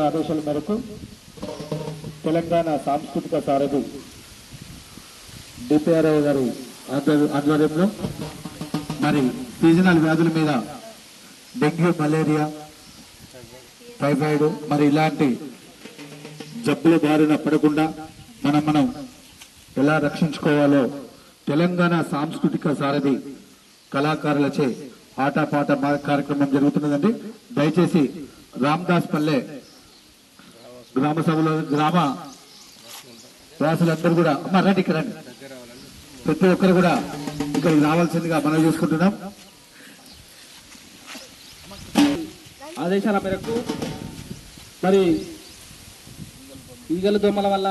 ఆదేశాల మేరకు తెలంగాణ సాంస్కృతిక సారథి డిపిఆర్ఓ గారి ఆధ్వర్యంలో మరి సీజనల్ వ్యాధుల మీద డెంగ్యూ, మలేరియా, టైఫాయిడ్ మరి ఇలాంటి జబ్బుల బారిన పడకుండా మనం ఎలా రక్షించుకోవాలో తెలంగాణ సాంస్కృతిక సారథి కళాకారులచే ఆటపాట కార్యక్రమం జరుగుతున్నదండి. దయచేసి రామదాస్ పల్లె గ్రామ సభలో గ్రామ వాసులందరూ కూడా రండి, ప్రతి ఒక్కరు కూడా ఇక్కడికి రావాల్సిందిగా మనం చూసుకుంటున్నాం. ఆదేశాల మేరకు మరి ఈగల దోమల వల్ల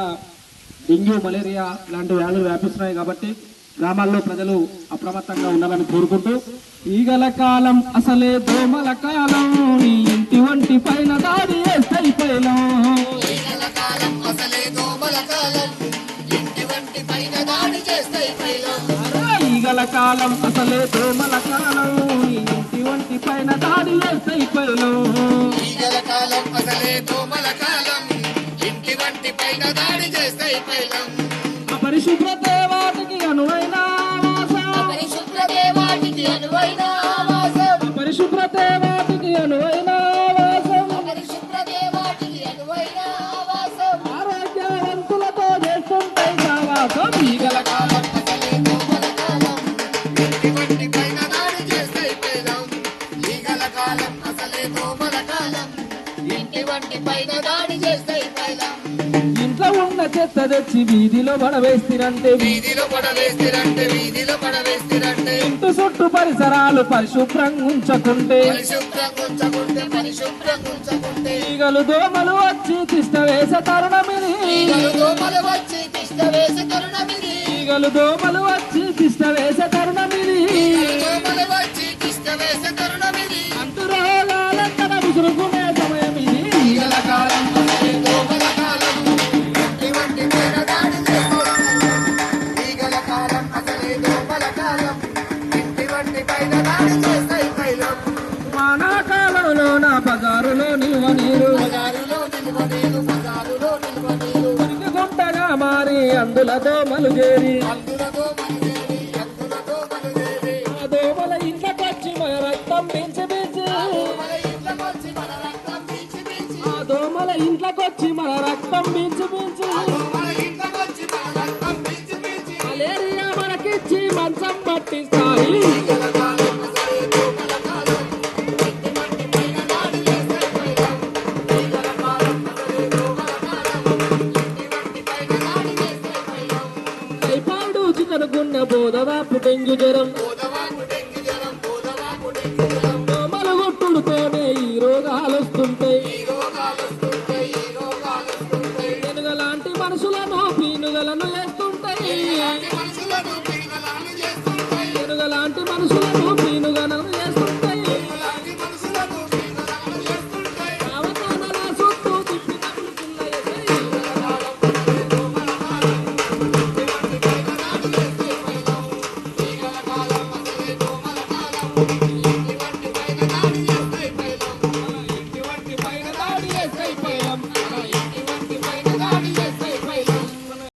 డెంగ్యూ, మలేరియా లాంటి వ్యాధులు వ్యాపిస్తున్నాయి కాబట్టి గ్రామాల్లో ప్రజలు అప్రమత్తంగా ఉండాలని కోరుకుంటూ, ఈగల కాలం అసలే దోమల కాలం, నీ ఇంటి వంటి పైన దాడి వేస్తాయి పైలం. ఈగల కాలం అసలే దోమల కాలం, ఇంటి వంటి పైన దాడి చేస్తాయి పైలం. ఈగల కాలం అసలే దోమల కాలం, నీ ఇంటి వంటి పైన దాడి వేస్తాయి పైలం. ఈగల కాలం అసలే దోమల కాలం, ఇంటి వంటి పైన దాడి చేస్తాయి పైలం. అపరిశుభ్రత వాటికి అనువైన ఆవాసం, అపరిశుభ్రత వాటికి అనువైన ఆవాసం, అపరిశుభ్రత వాటికి అనువైన ఆవాసం, అపరిశుభ్రత వాటికి అనువైన ఆవాసం. ఆరోగ్యవంతులతో చేస్తుంటాయి సావాసం. ఈగల కాలం అసలే దోమల కాలం, ఇంటి వంటి పైన దాడి చేస్తాయి పైలం. ఈగల కాలం అసలే దోమల కాలం, ఇంటి వంటి పైన దాడి చేస్తాయి పైలం. ఇంట్లో ఉన్న చెత్త తెచ్చి వీధిలో పడవేస్తారంటే, వీధిలో పడవేస్తారంటే, వీధిలో పడవేస్తారంటే. ఇంటి చుట్టూ పరిసరాలు పరిశుభ్రంగా ఉంచకుంటే, పరిశుభ్రంగా ఉంచకుంటే, పరిశుభ్రంగా ఉంచకుంటే. ఈగలు దోమలు వచ్చి తిష్ట వేసే తరుణమిది, ఈగలు దోమలు వచ్చి తిష్ట వేసే తరుణమిది, ఈగలు దోమలు వచ్చి తిష్ట వేసే తరుణమిది, ఈగలు దోమలు వచ్చి తిష్ట వేసే తరుణమిది. అంటు రోగాలంతట విసురుకునే సమయం ఇది. ఈగల కాలం అసలే దోమల కాలం, వానాకాలంలో నా బజారులో నిల్వ నీరు, మురికి గుంటగా మారి అందుల దోమలు చేరి, ఆ దోమల ఇంట్లోకొచ్చి మన రక్తం పెంచి పెంచి, ఆ దోమల ఇంట్లోకొచ్చి మన రక్తం పెంచి పెంచి, మలేరియా మనకిచ్చి మంచం పట్టిస్తాయి. టైఫాయిడ్, చికెన్గున్యా, బోధవాపు, డెంగ్యూ జ్వరం, దోమల గుట్టుడుతోనే ఈ రోగాలు వస్తుంటాయి. పెనుగలాంటి మనుషులను పీనుగలను వేస్తుంటాయి, పెనుగలాంటి మనుషులను